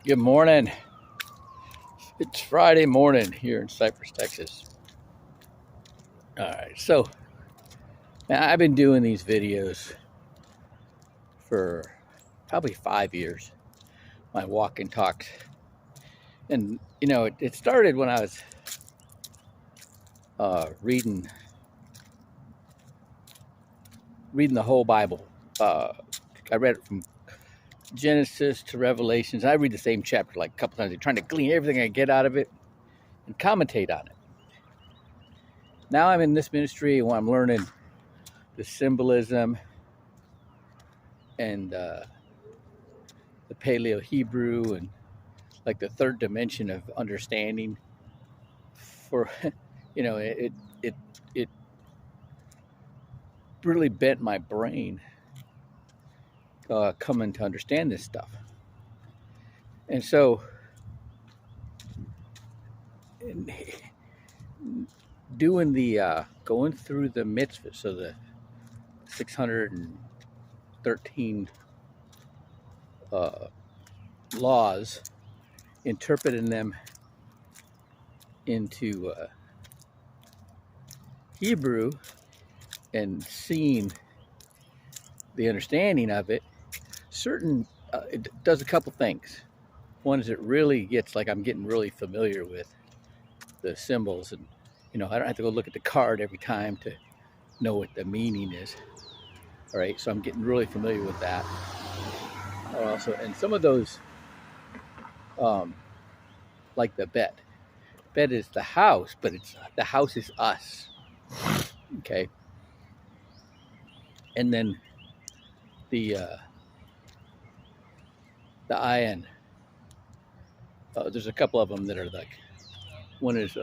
Good morning. It's Friday morning here in Cypress, Texas. All right, so now I've been doing these videos for probably 5 years, my walk and talks. And, it started when I was reading the whole Bible. I read it from Genesis to Revelations. I read the same chapter like a couple times, trying to glean everything I get out of it and commentate on it. Now I'm in this ministry where I'm learning the symbolism and the Paleo Hebrew and like the third dimension of understanding for it it really bent my brain coming to understand this stuff. And so doing the going through the mitzvahs, so the 613 laws, interpreting them into Hebrew and seeing the understanding of it, it does a couple things. One is it really gets like I'm getting really familiar with the symbols, and I don't have to go look at the card every time to know what the meaning is. All right, so I'm getting really familiar with that. Also, and some of those, like the bed. Bed is the house, but the house is us. Okay, and then the ayin. There's a couple of them that are like, one is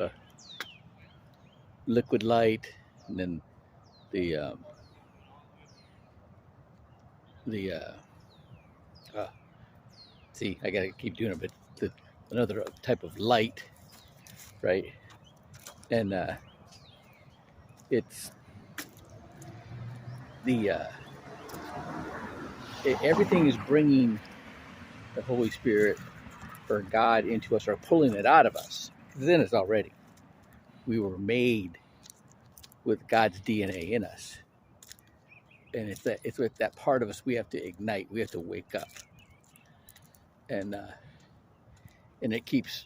liquid light, and then the see, I gotta keep doing it, but another type of light, right? And it's the everything is bringing the Holy Spirit or God into us, or pulling it out of us. It's in us already. We were made with God's DNA in us, and it's with that part of us we have to ignite. We have to wake up, and it keeps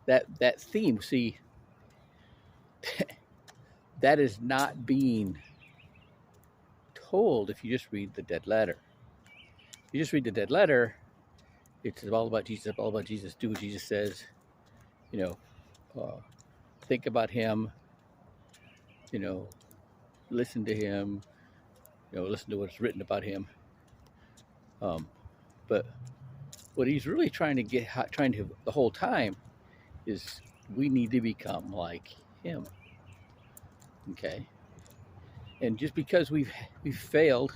that theme. See, that is not being told if you just read the dead letter. If you just read the dead letter, it's all about Jesus, all about Jesus. Do what Jesus says. Think about him. Listen to him. Listen to what's written about him. But what he's really trying to the whole time is we need to become like him. Okay. And just because we've failed,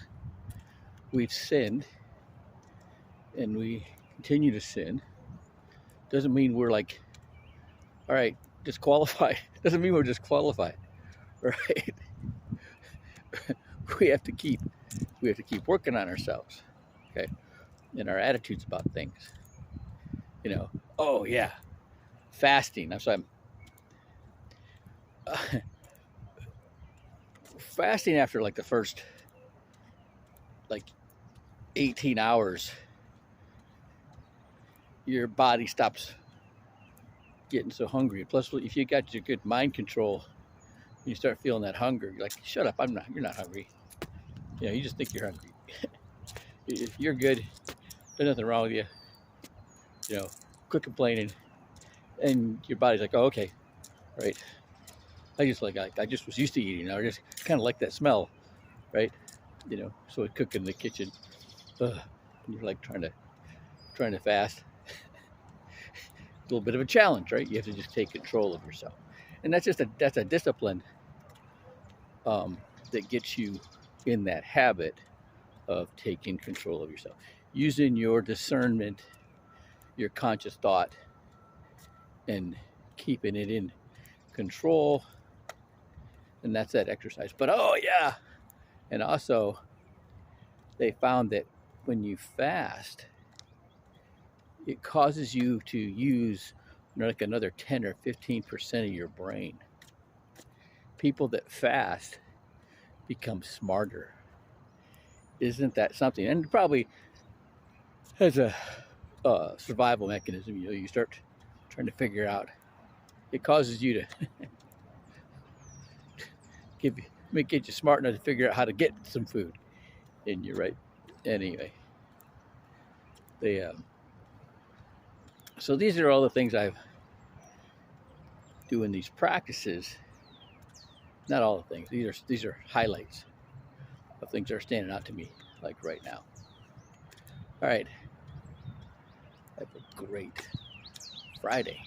we've sinned, and we continue to sin, doesn't mean we're like, all right, disqualified. Doesn't mean we're disqualified, right? we have to keep working on ourselves, okay, and our attitudes about things. Oh yeah, fasting. So I'm fasting after like the first like 18 hours. Your body stops getting so hungry. Plus, if you got your good mind control, you start feeling that hunger. You're like, shut up, you're not hungry. You just think you're hungry. If you're good, there's nothing wrong with you. Quit complaining, and your body's like, oh, okay, right. I just was used to eating. I just kind of like that smell, right? So I cook in the kitchen. And you're like trying to fast. A little bit of a challenge, right? You have to just take control of yourself, and that's a discipline that gets you in that habit of taking control of yourself, using your discernment, your conscious thought, and keeping it in control. And that's that exercise. But oh yeah, and also they found that when you fast, it causes you to use like another 10 or 15% of your brain. People that fast become smarter. Isn't that something? And probably as a survival mechanism, you start trying to figure out. It causes you to get you smart enough to figure out how to get some food. And you're right. Anyway, they so these are all the things I've doing these practices. Not all the things. These are highlights of things that are standing out to me, like right now. All right. Have a great Friday.